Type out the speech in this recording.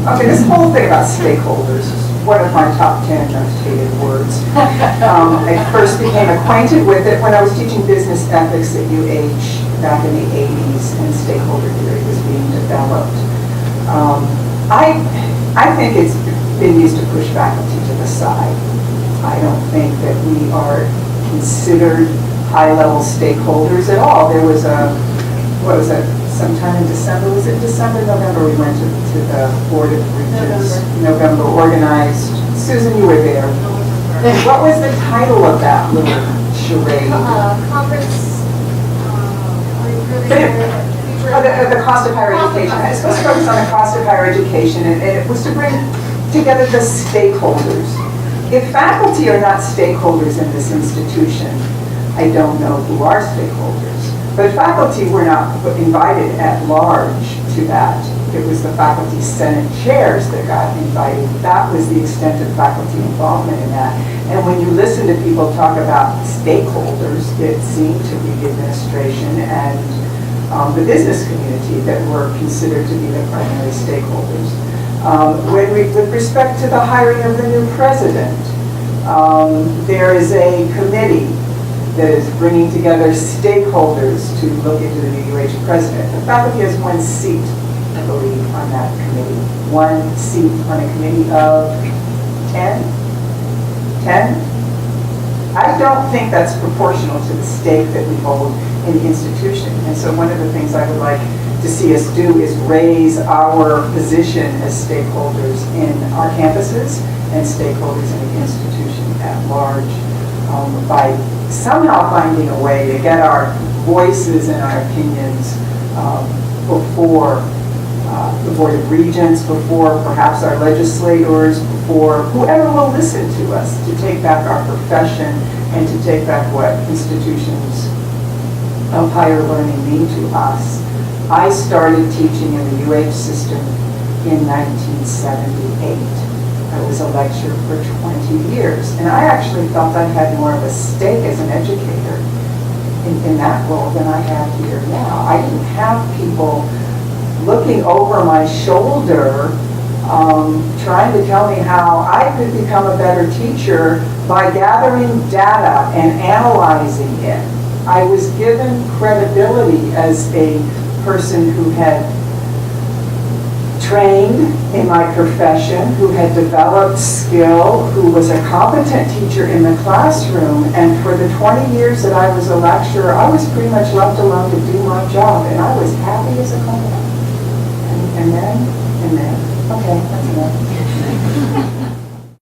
Okay, this whole thing about stakeholders is one of my top 10 most hated words. I first became acquainted with it when I was teaching business ethics at UH back in the 80s, and stakeholder theory was being developed. I think it's been used to push faculty to the side. I don't think that we are considered high-level stakeholders at all. There was what was that, sometime in December, was it December, November, we went to the Board of Regents, November organized. Susan, you were there. What was the title of that little charade? Conference, the cost of higher education. I was supposed to focus on the cost of higher education, and it was to bring together the stakeholders. If faculty are not stakeholders in this institution, I don't know who are stakeholders. But faculty were not invited at large to that. It was the faculty senate chairs that got invited. That was the extent of faculty involvement in that. And when you listen to people talk about stakeholders, it seemed to be the administration and the business community that were considered to be the primary stakeholders. With respect to the hiring of the new president, there is a committee that is bringing together stakeholders to look into the new UH president. The faculty has one seat, I believe, on that committee. One seat on a committee of 10? 10? I don't think that's proportional to the stake that we hold in the institution. And so one of the things I would like to see us do is raise our position as stakeholders in our campuses and stakeholders in the institution at large by somehow finding a way to get our voices and our opinions before the Board of Regents, before perhaps our legislators, before whoever will listen to us, to take back our profession and to take back what institutions of higher learning mean to us. I started teaching in the UH system in 1978. I was a lecturer for 20 years, and I actually felt I had more of a stake as an educator in that role than I have here now. I didn't have people looking over my shoulder trying to tell me how I could become a better teacher by gathering data and analyzing it. I was given credibility as a person who had trained in my profession, who had developed skill, who was a competent teacher in the classroom, and for the 20 years that I was a lecturer, I was pretty much left alone to do my job, and I was happy as a clam. And then, okay, that's enough.